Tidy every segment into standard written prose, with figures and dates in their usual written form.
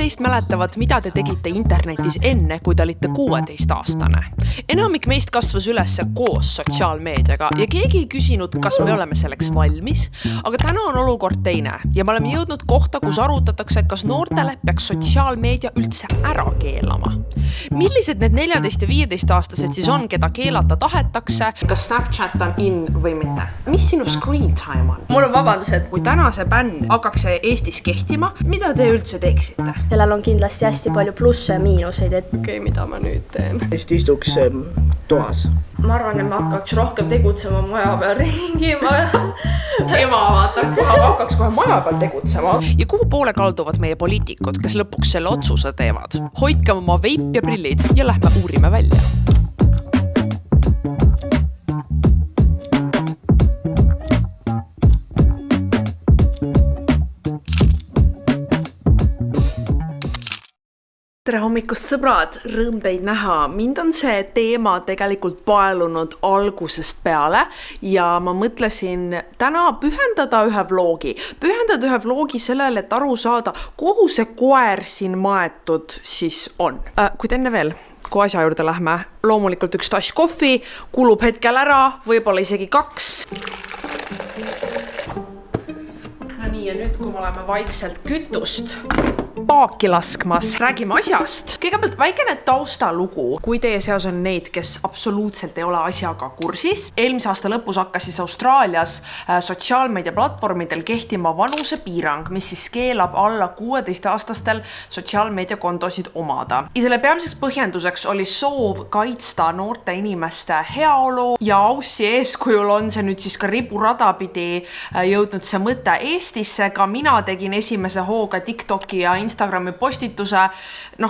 teist mäletavad, mida te tegite internetis enne, kui te olite 16-aastane. Enamik meist kasvas üles koos sotsiaalmeediaga ja keegi ei küsinud, kas me oleme selleks valmis, aga täna on olukord teine ja me oleme jõudnud kohta, kus arutatakse, kas noortele peaks sotsiaalmeedia üldse ära keelama. Millised need 14 ja 15-aastased siis on, keda keelata tahetakse? Kas Snapchat on in või mitte? Mis sinu screen time on? Mul on vabandused. Kui täna see bänn hakkaks Eestis kehtima, mida te üldse teeksite? Sellel on kindlasti hästi palju plusse ja miinuseid, et Okei, mida ma nüüd teen? Vist istuks toas. ma arvan, et ma hakkaks rohkem tegutsema maja peal ringi. Ema vaatab, kohe hakkaks kohe maja peal tegutsema. Ja kuhu poole kalduvad meie poliitikud, kes lõpuks selle otsuse teevad? Hoidke oma veip ja prillid ja lähme uurime välja. Tere hommikust, sõbrad! Rõõm teid näha. Mind on see teema tegelikult paelunud algusest peale ja ma mõtlesin täna pühendada ühe vlogi sellele, et aru saada, kuhu see koer siin maetud siis on. Kuid enne veel, kui asja juurde lähme, loomulikult üks tass kohvi, kulub hetkel ära, võib-olla isegi 2. No nii, ja nüüd, kui me oleme vaikselt kütust paaki laskmas, räägime asjast. Kõigepealt väikene taustalugu, kui teie seas on neid, kes absoluutselt ei ole asjaga kursis. Eelmise aasta lõpus hakkas siis Austraalias sotsiaalmeedia platvormidel kehtima vanusepiirang, mis siis keelab alla 16-aastastel sotsiaalmeediakontosid omada. Ja selle peamiseks põhjenduseks oli soov kaitsta noorte inimeste heaolu ja Aussi eeskujul on see nüüd siis ka riburada pidi jõudnud see mõte Eestisse. Ka mina tegin esimese hooga TikToki ja Instagrami postituse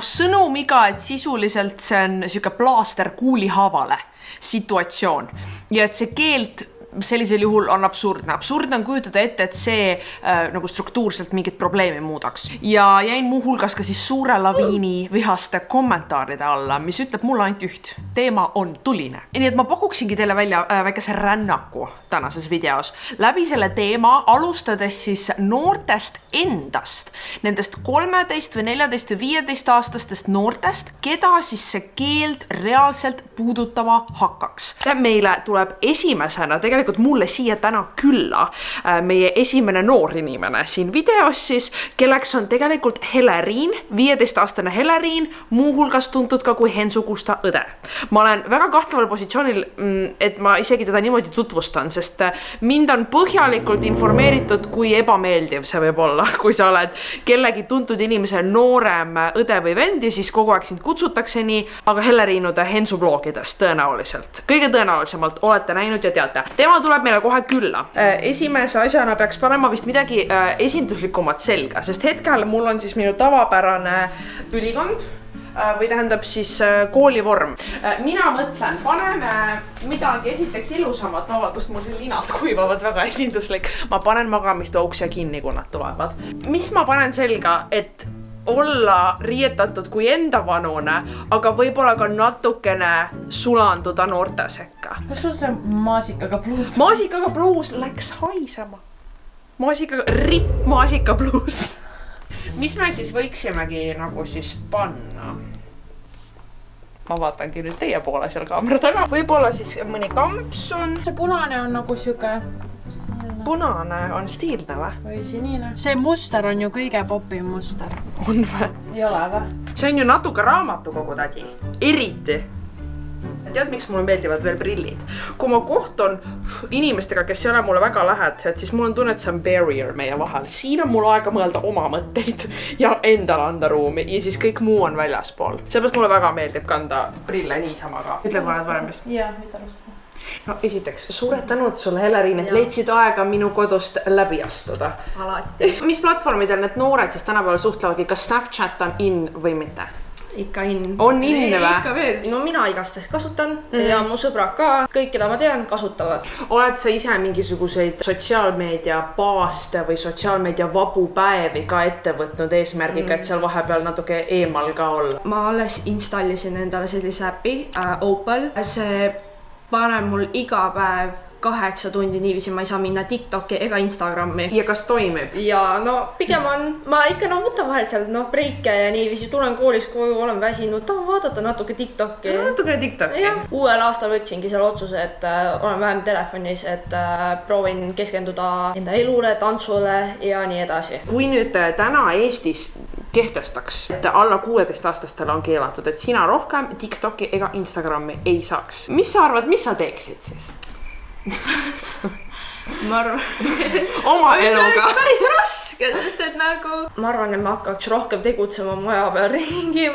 sõnumiga, et sisuliselt see on siuke plaaster kuulihaavale situatsioon ja et see keelt sellisel juhul on absurdne. Absurdne on kujutada ette, et see nagu struktuurselt mingit probleemi muudaks. Ja jäin muuhulgas ka siis suure laviini vihaste kommentaaride alla, mis ütleb mulle ainult üht. Teema on tuline. Nii et ma pakuksingi teile välja väikese rännaku tänases videos. Läbi selle teema alustades siis noortest endast. Nendest 13 või 14 või 15 aastastest noortest, keda siis see keeld reaalselt puudutama hakkaks. Meile tuleb esimesena tegelikult mulle siia täna külla meie esimene noor inimene siin videos siis, kelleks on tegelikult Heleriin, 15-aastane Heleriin, muuhulgas tuntud ka kui Hensukusta õde. Ma olen väga kahtleval positsioonil, et ma isegi teda niimoodi tutvustan, sest mind on põhjalikult informeeritud, kui ebameeldiv see võib olla, kui sa oled kellegi tuntud inimese noorem õde või vend ja siis kogu aeg sind kutsutakse nii, aga Heleriinude Hensu vlogidest tõenäoliselt. Kõige tõenäolisemalt olete näinud ja teate. Tema tuleb meile kohe külla. Esimese asjana peaks panema vist midagi esinduslikumat selga, sest hetkel mul on siis minu tavapärane ülikond või tähendab siis koolivorm. Mina mõtlen, paneme midagi esiteks ilusamat, vabandust, mul siin linad kuivavad väga esinduslik. Ma panen magamistoukse kinni, kui nad tulevad. Mis ma panen selga, et olla riietatud kui enda vanune, aga võib-olla ka natukene sulanduda noorte sekka. Kas sul see maasikaga bluus? Maasikaga bluus läks haisema. Maasika bluus. Mis me siis võiksimegi nagu siis panna? Ma vaatangi nüüd teie poole seal kaamera taga. Võib-olla siis mõni kamps on. See punane on nagu siuke... Punane on stiilne või? Või sinine. See muster on ju kõige popim muster. On või? Ei ole või? See on ju natuke raamatukogu tädi. Eriti. Tead, miks mulle meeldivad veel prillid? Kui ma kohtun inimestega, kes ei ole mulle väga lähedased, siis mul on tunne, et see on barrier meie vahel. Siin on mul aega mõelda oma mõtteid ja endale anda ruumi ja siis kõik muu on väljaspool. Seepärast mulle väga meeldib kanda prille niisama ka. Ütle, kui oled valmis. Jaa, mida alustada? No esiteks, suured tänud sulle, Heleriin, et leidsid aega minu kodust läbi astuda. alati. Mis platvormidel need noored siis tänapäeval suhtlevadki, kas Snapchat on in või mitte? Ikka in. On in või? Ikka veel. No mina igastahes kasutan ja mu sõbrad ka, kõik, keda ma tean, kasutavad. Oled sa ise mingisuguseid sotsiaalmeedia paaste või sotsiaalmeedia vabu päevi ka ette võtnud eesmärgiga, et seal vahepeal natuke eemal ka olla? Ma alles installisin endale sellise äpi, Opal. See paneb mul iga päev 8 tundi niiviisi ma ei saa minna TikToki ega Instagrami. Ja kas toimib? Ja no pigem on, ma ikka võtan vahel seal breike ja niiviisi tulen koolist koju, olen väsinud, tahan vaadata natuke TikToki. Natuke TikToki. Uuel aastal võtsingi selle otsuse, et olen vähem telefonis, et proovin keskenduda enda elule, tantsule ja nii edasi. Kui nüüd täna Eestis kehtestaks, et alla 16-aastastel on keelatud, et sina rohkem TikToki ega Instagrami ei saaks. Mis sa arvad, mis sa teeksid siis? Ma arvan, oma eluga. Päris raske, sest et nagu ma arvan, et ma hakkaks rohkem tegutsema maja peal ringi.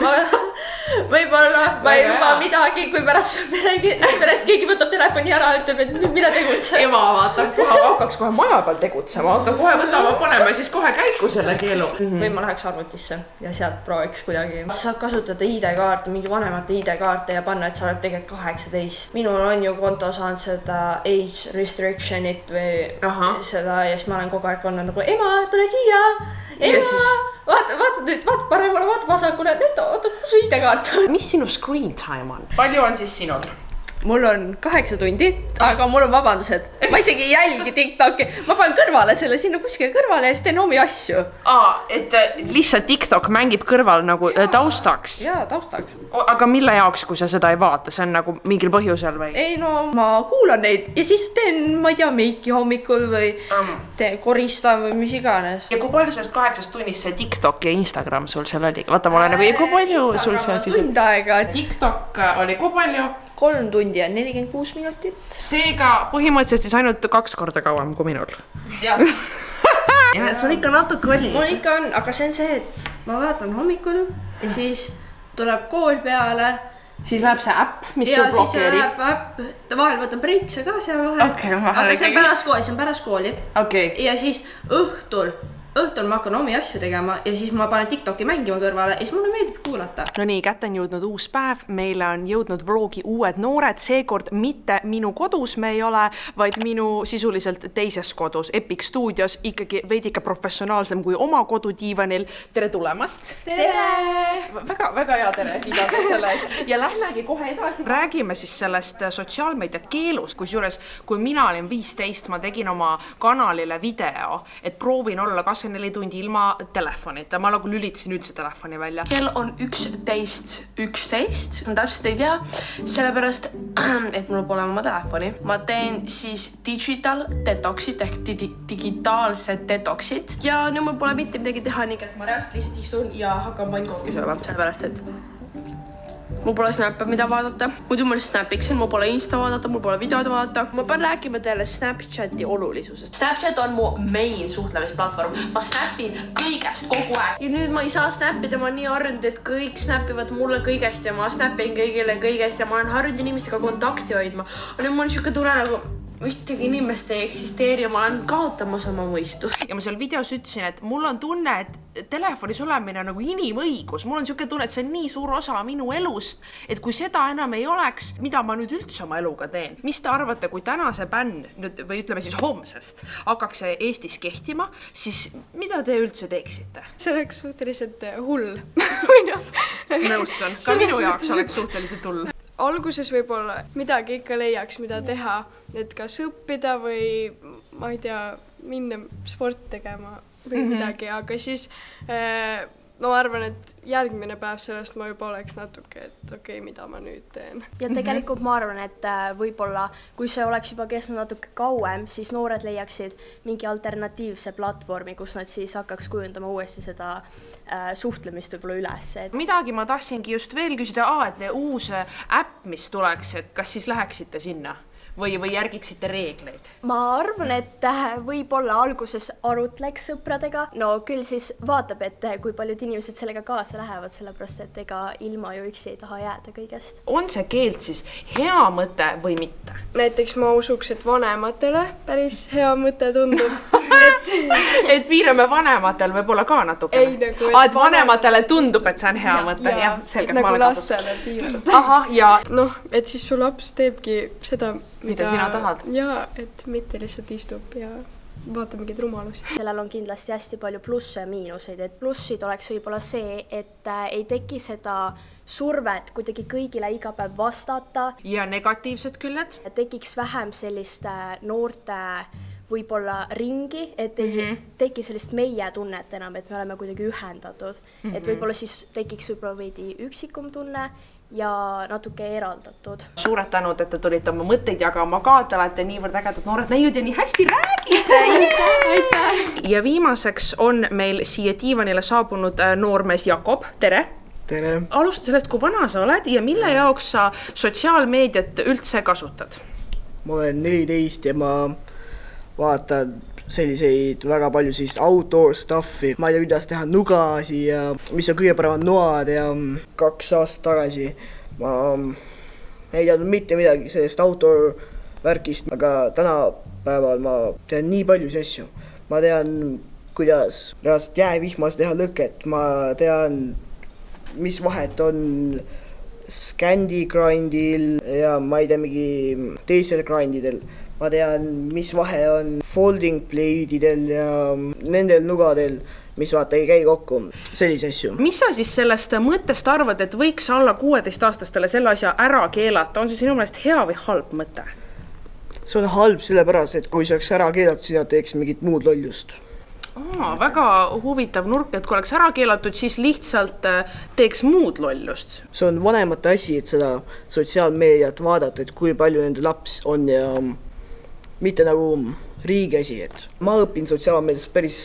Võib-olla ma ei luba midagi, kui pärast keegi võtab telefoni ära ja ütleb, et nüüd mina tegutsen. Ema vaatab kohe, hakkaks kohe maja peal tegutsema. Oota, kohe võtame, paneme siis kohe käiku selle keelu. Või ma läheks arvutisse ja sealt prooviks kuidagi. Sa saad kasutada ID-kaarte, mingi vanemate ID-kaarte ja panna, et sa oled tegelikult 18. Minul on ju konto saanud seda age restrictionit või seda ja siis ma olen kogu aeg olnud nagu ema, tule siia, ema, vaata nüüd, vaata paremale, vaata vasakule, oota, kus su ID-kaart on? Mis sinu screen time on? Palju on siis sinul? Mul on 8 tundi, aga mul on vabandused. Ma isegi ei jälgi TikToki. Ma panen kõrvale selle sinna kuskile kõrvale ja siis teen omi asju. Et lihtsalt TikTok mängib kõrval nagu taustaks? Jaa, taustaks. Aga mille jaoks, kui sa seda ei vaata? See on nagu mingil põhjusel või? Ei no, ma kuulan neid ja siis teen, ma ei tea, meiki hommikul või koristan või mis iganes. Ja kui palju sellest 8 tunnist see TikTok ja Instagram sul seal oli? Vaata, ma olen nagu, kui palju sul seal siis? Tund aega. TikTok oli kui palju? 3 tundi ja 46 minutit. Seega põhimõtteliselt siis ainult 2 korda kauem kui minul. Jah. Ja sul ikka natuke oli. Mul ikka on, aga see on see, et ma vaatan hommikul ja siis tuleb kool peale. Siis läheb see äpp, mis sul blokeerib. Ja siis läheb äpp, vahel võtan breikse ka seal vahel. Aga see on pärast kooli. Ja siis õhtul ma hakkan omi asju tegema ja siis ma panen TikToki mängima kõrvale ja siis mulle meeldib kuulata. No nii, kätte on jõudnud uus päev. Meile on jõudnud vlogi uued noored. Seekord mitte minu kodus me ei ole, vaid minu sisuliselt teises kodus. Epic Studios ikkagi veidike professionaalsem kui oma kodudiivanil. Tere tulemast! Tere! Väga hea tere, kiidab selle eest. Ja lähmegi kohe edasi. Räägime siis sellest sotsiaalmeedia keelust. Kusjuures, kui mina olin 15, ma tegin oma kanalile video, et proovin olla 4 tundi ilma telefonita. Ma nagu lülitasin üldse telefoni välja. Kell on 11, ma täpselt ei tea, sellepärast, et mul pole oma telefoni. Ma teen siis digital detoxit ehk digitaalsed detoxid ja nüüd mul pole mitte midagi teha, nii et ma reaalselt lihtsalt istun ja hakkan pannkooki sööma, sellepärast, et mul pole snappe, mida vaadata. Muidu ma snapiksin, mul pole Insta vaadata, mul pole videod vaadata. Ma pean rääkima teile Snapchati olulisusest. Snapchat on mu main suhtlemisplatvorm. Ma snapin kõigest kogu aeg. Ja nüüd ma ei saa snappida, ma nii harjunud, et kõik snappivad mulle kõigest ja ma snappin kõigile kõigest ja ma olen harjunud inimestega kontakti hoidma. Nüüd mul on siuke tunne nagu ühtegi inimest ei eksisteeri ja ma olen kaotamas oma mõistust. Ja ma seal videos ütlesin, et mul on tunne, et telefonis olemine on nagu inimõigus. Mul on siuke tunne, et see on nii suur osa minu elust, et kui seda enam ei oleks, mida ma nüüd üldse oma eluga teen. Mis te arvate, kui täna see bänn, või ütleme siis homsest, hakkaks Eestis kehtima, siis mida te üldse teeksite? See oleks suhteliselt hull. Nõustun. Ka minu jaoks oleks suhteliselt hull. Alguses võib-olla midagi ikka leiaks, mida teha, et kas õppida või ma ei tea, minna sport tegema või midagi, aga siis ma arvan, et järgmine päev sellest ma juba oleks natuke, et okei, mida ma nüüd teen. Ja tegelikult ma arvan, et võib-olla kui see oleks juba kestnud natuke kauem, siis noored leiaksid mingi alternatiivse platvormi, kus nad siis hakkaks kujundama uuesti seda suhtlemist võib-olla üles. Midagi ma tahtsingi just veel küsida, et uus äpp, mis tuleks, et kas siis läheksite sinna? Või järgiksite reegleid? Ma arvan, et võib-olla alguses arutleks sõpradega. No küll siis vaatab, et kui paljud inimesed sellega kaasa lähevad, sellepärast, et ega ilma ju üksi ei taha jääda kõigest. On see keeld siis hea mõte või mitte? Näiteks ma usuks, et vanematele päris hea mõte tundub. Et piirame vanematel võib-olla ka natuke? Ei, nagu... Et vanematele tundub, et see on hea mõte? Ja, nagu lastele piirata. Aha, ja... Noh, et siis su laps teebki seda, mida sina tahad? Jaa, et mitte lihtsalt istub ja vaata mingeid rumalusi. Sellel on kindlasti hästi palju plusse ja miinuseid, et plussid oleks võib-olla see, et ei teki seda survet kuidagi kõigile iga päev vastata. Ja negatiivsed küljed? Tekiks vähem sellist noorte võib-olla ringi, et ei teki sellist meie tunnet enam, et me oleme kuidagi ühendatud. Et võib-olla siis tekiks võib-olla veidi üksikum tunne ja natuke eraldatud. Suured tänud, et te tulite oma mõtteid jagama ka, te olete niivõrd ägedad noored näiud ja nii hästi räägite. Ja viimaseks on meil siia diivanile saabunud noormees Jakob, tere! Tere! Alusta sellest, kui vana sa oled ja mille jaoks sa sotsiaalmeediat üldse kasutad? Ma olen 14 ja ma vaatan selliseid väga palju siis outdoor stuffi. Ma ei tea, kuidas teha nugasi ja mis on kõige paremad noad ja 2 aastat tagasi ma ei teadnud mitte midagi sellest outdoor värkist, aga tänapäeval ma tean nii palju asju. Ma tean, kuidas reaalselt jäävihmas teha lõket, ma tean, mis vahet on Scandi grindil ja ma ei tea, mingi teisel grindidel. Ma tean, mis vahe on folding blade'idel ja nendel nugadel, mis vaata ei käi kokku. Sellise asju. Mis sa siis sellest mõttest arvad, et võiks alla 16-aastastele selle asja ära keelata? On see sinu meelest hea või halb mõte? See on halb sellepärast, et kui see oleks ära keelatud, siis nad teeks mingit muud lollust. Väga huvitav nurk, et kui oleks ära keelatud, siis lihtsalt teeks muud lollust. See on vanemate asi, et seda sotsiaalmeediat vaadata, et kui palju nende laps on ja mitte nagu riigi asi, et ma õpin sotsiaalmeediast päris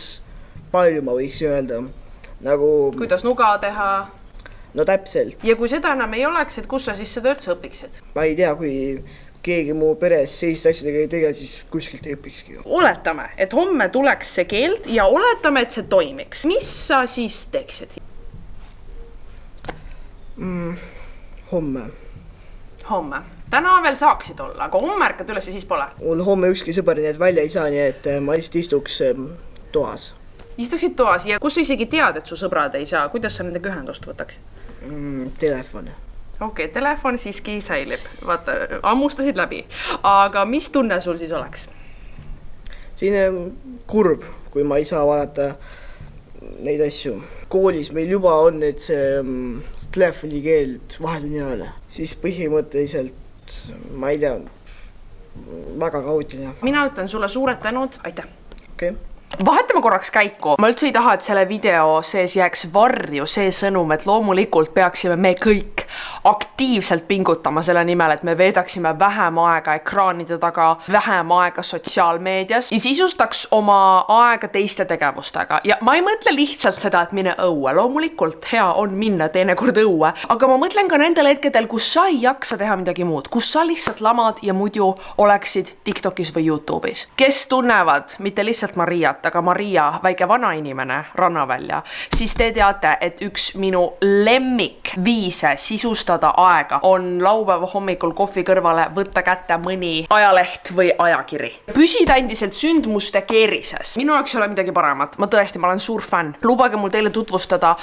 palju, ma võiks öelda. Nagu... Kuidas nuga teha? No täpselt. Ja kui seda enam ei oleks, et kus sa siis seda üldse õpiksid? Ma ei tea, kui keegi mu peres sellist asjadega ei tegele, siis kuskilt ei õpikski. Oletame, et homme tuleks see keeld ja oletame, et see toimiks. Mis sa siis teeksid? Homme. Homme. Täna veel saaksid olla, aga homme ärkad üles ja siis pole. Mul homme ükski sõber nii et välja ei saa, nii et ma lihtsalt istuks toas. Istuksid toas ja kus sa isegi tead, et su sõbrad ei saa? Kuidas sa nendega ühendust võtaksid? Telefon. Okei, telefon siiski säilib. Vaata, ammustasid läbi. Aga mis tunne sul siis oleks? Siin kurb, kui ma ei saa vaadata neid asju. Koolis meil juba on nüüd see telefonikeeld vahetunni ajal. Siis põhimõtteliselt, ma ei tea, väga kaootiline. Mina ütlen sulle suured tänud. Aitäh. Okei. Vahetame korraks käiku. Ma üldse ei taha, et selle video sees jääks varju see sõnum, et loomulikult peaksime me kõik aktiivselt pingutama selle nimel, et me veedaksime vähem aega ekraanide taga, vähem aega sotsiaalmeedias ja sisustaks oma aega teiste tegevustega. Ja ma ei mõtle lihtsalt seda, et mine õue. Loomulikult hea on minna teinekord õue, aga ma mõtlen ka nendel hetkedel, kus sa ei jaksa teha midagi muud, kus sa lihtsalt lamad ja muidu oleksid TikTokis või YouTube'is. Kes tunnevad mitte lihtsalt Mariat, aga Maria, väike vanainimene Rannavälja, siis te teate, et üks minu lemmikviise sisustada aega on laupäeva hommikul kohvi kõrvale võtta kätte mõni ajaleht või ajakiri. Püsida endiselt sündmuste keerises. Minu jaoks ei ole midagi paremat. Ma tõesti, ma olen suur fänn. Lubage mul teile tutvustada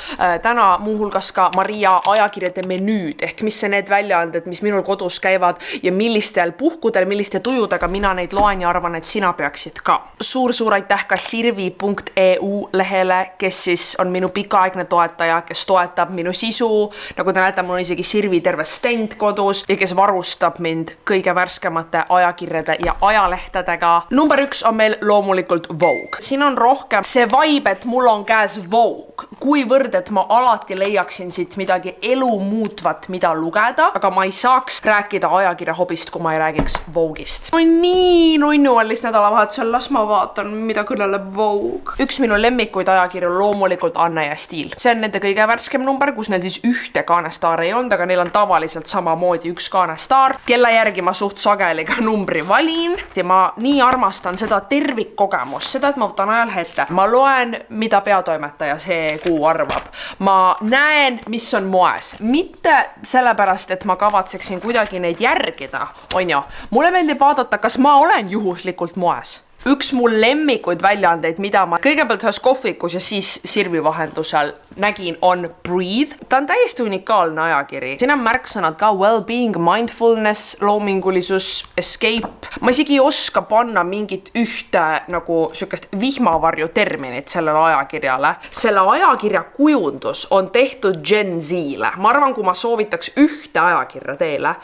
täna muuhulgas ka Maria ajakirjade menüüd, ehk mis see need väljaanded, mis minul kodus käivad ja millistel puhkudel, milliste tujudega mina neid loen ja arvan, et sina peaksid ka. Suur aitäh ka sirvi.eu lehele, kes siis on minu pikaaegne toetaja, kes toetab minu sisu. Nagu te näete, mul on isegi Sirvi terve stend kodus ja kes varustab mind kõige värskemate ajakirjade ja ajalehtedega. Number 1 on meil loomulikult Vogue. Siin on rohkem see vibe, et mul on käes Vogue. Kuivõrd, et ma alati leiaksin siit midagi elu muutvat, mida lugeda, aga ma ei saaks rääkida ajakirja hobist, kui ma ei räägiks Vogue'ist. Ma olen nii nunnuallis nädalavahetusel, las ma vaatan, mida kõneleb Vogue. Üks minu lemmikuid ajakirju loomulikult Anne ja Stiil. See on nende kõige värskem number, kus neil siis ühte kaanestaari ei olnud, aga neil on tavaliselt samamoodi üks kaanestaar, kelle järgi ma suht sageli ka numbri valin. Ja ma nii armastan seda tervikkogemust, seda, et ma võtan ajal ette. Ma loen, mida peatoimetaja see kuu arvab. Ma näen, mis on moes. Mitte sellepärast, et ma kavatseksin kuidagi neid järgida, on ju. Mulle meeldib vaadata, kas ma olen juhuslikult moes. Üks mul lemmikuid väljaandeid, mida ma kõigepealt ühes kohvikus ja siis Sirvi vahendusel nägin, on Breathe. Ta on täiesti unikaalne ajakiri. Siin on märksõnad ka well-being, mindfulness, loomingulisus, escape. Ma isegi ei oska panna mingit ühte nagu sükest vihmavarju terminit sellele ajakirjale. Selle ajakirja kujundus on tehtud Gen Z-le. Ma arvan, kui ma soovitaks ühte ajakirja teile,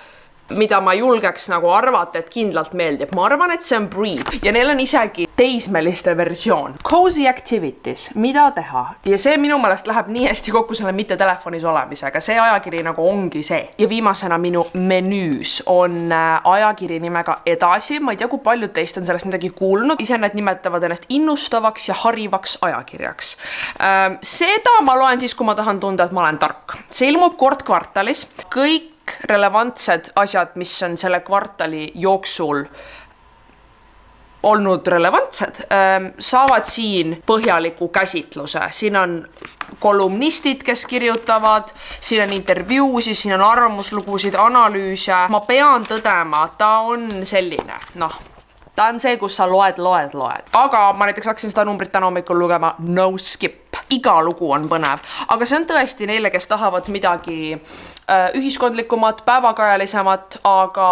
mida ma julgeks nagu arvata, et kindlalt meeldib. Ma arvan, et see on Breathe ja neil on isegi teismeliste versioon. Cozy activities, mida teha? Ja see minu meelest läheb nii hästi kokku selle mitte telefonis olemisega. See ajakiri nagu ongi see. Ja viimasena minu menüüs on ajakiri nimega Edasi. Ma ei tea, kui paljud teist on sellest midagi kuulnud. Ise need nimetavad ennast innustavaks ja harivaks ajakirjaks. Seda ma loen siis, kui ma tahan tunda, et ma olen tark. See ilmub kord kvartalis. Kõik relevantsed asjad, mis on selle kvartali jooksul olnud relevantsed, saavad siin põhjaliku käsitluse. Siin on kolumnistid, kes kirjutavad, siin on intervjuusid, siin on arvamuslugusid, analüüse. Ma pean tõdema, ta on selline, ta on see, kus sa loed. Aga ma näiteks hakkasin seda numbrit täna hommikul lugema no skip. Iga lugu on põnev, aga see on tõesti neile, kes tahavad midagi ühiskondlikumat, päevakajalisemat, aga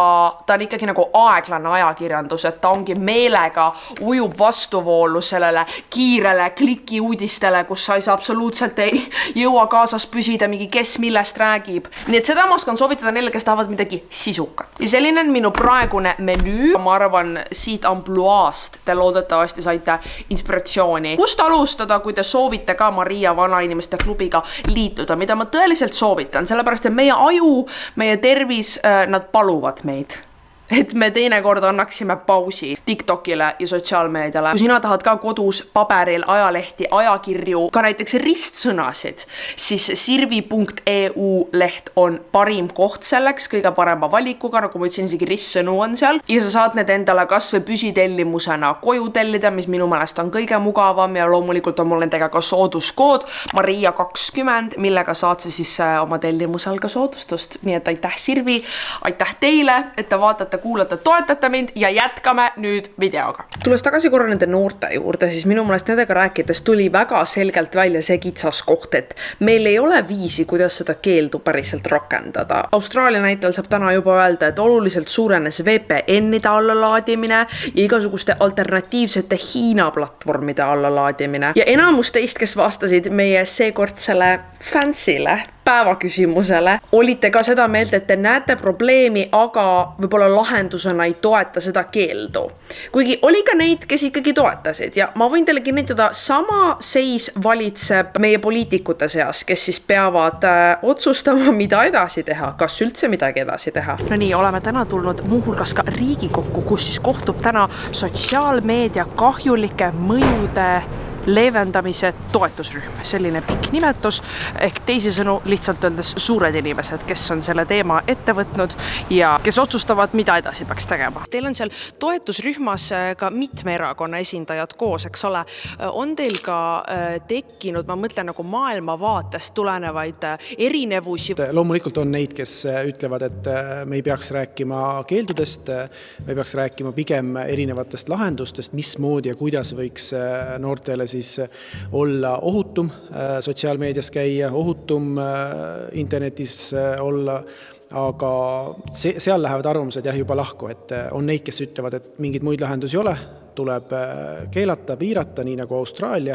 ta on ikkagi nagu aeglane ajakirjandus, et ta ongi meelega ujub vastuvoolu sellele kiirele kliki uudistele, kus sa ei saa absoluutselt ei jõua kaasas püsida, mingi kes millest räägib. Nii et seda ma oskan soovitada neile, kes tahavad midagi sisukat. Ja selline on minu praegune menüü. Ma arvan, siit ampluaast te loodetavasti saite inspiratsiooni. Kust alustada, kui te soovite ka Maria Vanainimeste klubiga liituda, mida ma tõeliselt soovitan, sellepärast, et meie aju, meie tervis, nad paluvad meid. Et me teinekord annaksime pausi TikTokile ja sotsiaalmeediale. Kui sina tahad ka kodus paberil ajalehti, ajakirju, ka näiteks ristsõnasid, siis sirvi.eu leht on parim koht selleks, kõige parema valikuga, nagu ma ütlesin, isegi ristsõnu on seal. Ja sa saad need endale kas või püsitellimusena koju tellida, mis minu meelest on kõige mugavam ja loomulikult on mul nendega ka sooduskood Maria 20, millega saad sa siis oma tellimusel ka soodustust. Nii et aitäh Sirvi, aitäh teile, et te vaatate, kuulata, toetate mind ja jätkame nüüd videoga. Tulles tagasi korra nende noorte juurde, siis minu meelest nendega rääkides tuli väga selgelt välja see kitsas koht, et meil ei ole viisi, kuidas seda keeldu päriselt rakendada. Austraalia näitel saab täna juba öelda, et oluliselt suurenes VPN-ide allalaadimine ja igasuguste alternatiivsete Hiina platvormide allalaadimine. Ja enamus teist, kes vastasid meie seekordsele fansile päevaküsimusele, olite ka seda meelt, et te näete probleemi, aga võib-olla lahendusena ei toeta seda keeldu. Kuigi oli ka neid, kes ikkagi toetasid ja ma võin teile kinnitada, sama seis valitseb meie poliitikute seas, kes siis peavad otsustama, mida edasi teha, kas üldse midagi edasi teha. No nii, oleme täna tulnud muuhulgas ka Riigikokku, kus siis kohtub täna sotsiaalmeedia kahjulike mõjude leevendamise toetusrühm, selline pikk nimetus, ehk teisisõnu lihtsalt öeldes suured inimesed, kes on selle teema ette võtnud ja kes otsustavad, mida edasi peaks tegema. Teil on seal toetusrühmas ka mitme erakonna esindajad koos, eks ole. On teil ka tekkinud, ma mõtlen nagu maailmavaatest tulenevaid erinevusi? Loomulikult on neid, kes ütlevad, et me ei peaks rääkima keeldudest, me peaks rääkima pigem erinevatest lahendustest, mismoodi ja kuidas võiks noortele siis olla ohutum sotsiaalmeedias käia, ohutum internetis olla, aga seal lähevad arvamused juba lahku, et on neid, kes ütlevad, et mingeid muid lahendusi ei ole, tuleb keelata, piirata, nii nagu Austraalia,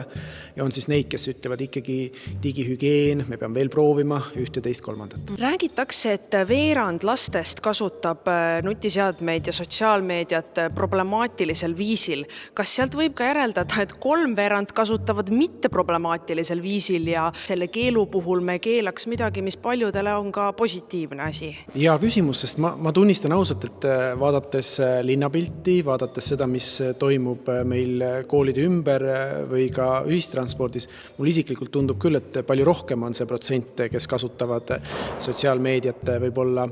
ja on siis neid, kes ütlevad ikkagi digihügieen, me peame veel proovima ühte, teist, kolmandat. Räägitakse, et veerand lastest kasutab nutiseadmeid ja sotsiaalmeediat problemaatilisel viisil. Kas sealt võib ka järeldada, et 3/4 kasutavad mitte problemaatilisel viisil ja selle keelu puhul me keelaks midagi, mis paljudele on ka positiivne asi? Ja küsimus, sest ma tunnistan ausalt, et vaadates linnapilti, vaadates seda, mis toimub meil koolide ümber või ka ühistranspordis, mul isiklikult tundub küll, et palju rohkem on see protsent, kes kasutavad sotsiaalmeediat võib-olla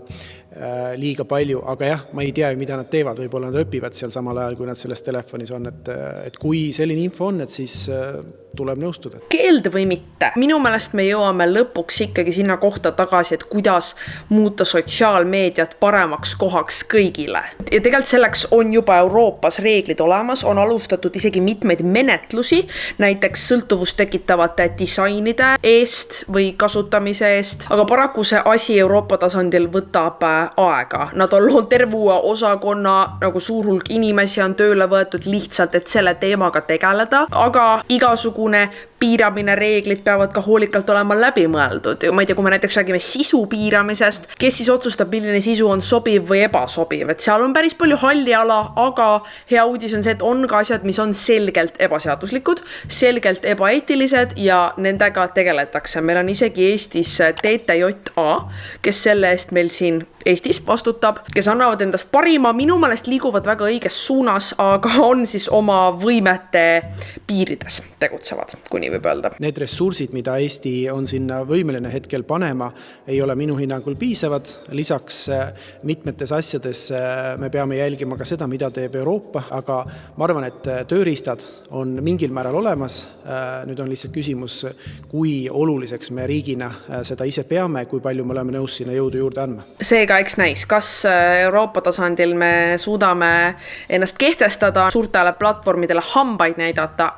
liiga palju, aga jah, ma ei tea, mida nad teevad, võib-olla nad õpivad seal samal ajal, kui nad selles telefonis on, et kui selline info on, et siis tuleb nõustuda. Keelde või mitte? Minu meelest me jõuame lõpuks ikkagi sinna kohta tagasi, et kuidas muuta sotsiaalmeediat paremaks kohaks kõigile. Ja tegelikult selleks on juba Euroopas reeglid olemas, on alustatud isegi mitmeid menetlusi, näiteks sõltuvust tekitavate disainide eest või kasutamise eest, aga paraku see asi Euroopa tasandil võtab aega. Nad on loonud terve uue osakonna, nagu suur hulk inimesi on tööle võetud lihtsalt, et selle teemaga tegeleda, aga igasugune piiramine, reeglid peavad ka hoolikalt olema läbi mõeldud. Ma ei tea, kui me näiteks räägime sisu piiramisest, kes siis otsustab, milline sisu on sobiv või ebasobiv, et seal on päris palju halli ala, aga hea uudis on see, et on ka asjad, mis on selgelt ebaseaduslikud, selgelt ebaeetilised ja nendega tegeletakse. Meil on isegi Eestis TTJA, kes selle eest meil siin Eestis vastutab, kes annavad endast parima, minu meelest liiguvad väga õiges suunas, aga on siis oma võimete piirides tegutsevad, kui nii võib öelda. Need ressursid, mida Eesti on sinna võimeline hetkel panema, ei ole minu hinnangul piisavad. Lisaks mitmetes asjades me peame jälgima ka seda, mida teeb Euroopa, aga ma arvan, et tööriistad on mingil määral olemas. Nüüd on lihtsalt küsimus, kui oluliseks me riigina seda ise peame, kui palju me oleme nõus sinna jõudu juurde andma. Seega eks näis, kas Euroopa tasandil me suudame ennast kehtestada, suurtele platvormidele hambaid näidata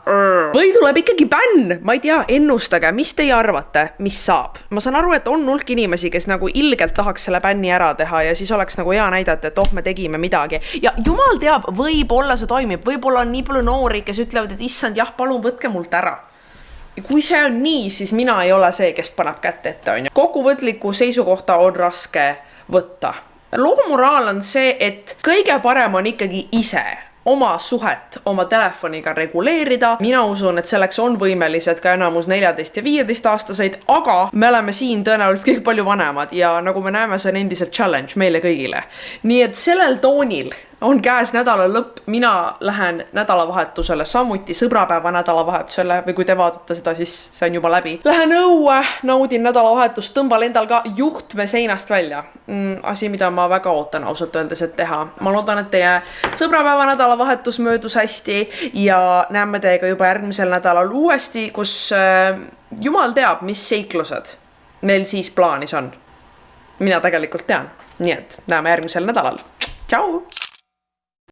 või tuleb ikkagi bänn, ma ei tea, ennustage, mis teie arvate, mis saab? Ma saan aru, et on hulk inimesi, kes nagu ilgelt tahaks selle bänni ära teha ja siis oleks nagu hea näidata, et me tegime midagi. Ja jumal teab, võib-olla see toimib, võib-olla on nii palju noori, kes ütlevad, et issand, jah, palun võtke mult ära. Ja kui see on nii, siis mina ei ole see, kes paneb kätte ette. Kokkuvõtliku seisukohta on raske võtta. Loomoraal on see, et kõige parem on ikkagi ise oma suhet oma telefoniga reguleerida. Mina usun, et selleks on võimelised ka enamus 14 ja 15 aastaseid, aga me oleme siin tõenäoliselt kõik palju vanemad ja nagu me näeme, see on endiselt challenge meile kõigile. Nii et sellel toonil on käes nädala lõpp, mina lähen nädalavahetusele, samuti sõbrapäeva nädalavahetusele või kui te vaatate seda, siis see on juba läbi. Lähen õue, naudin nädalavahetust, tõmbal endal ka juhtme seinast välja. Asi, mida ma väga ootan ausalt öeldes, et teha. Ma loodan, et teie sõbrapäeva nädalavahetus möödus hästi ja näeme teiega juba järgmisel nädalal uuesti, kus jumal teab, mis seiklused meil siis plaanis on. Mina tegelikult tean, nii et näeme järgmisel nädalal. Tšau!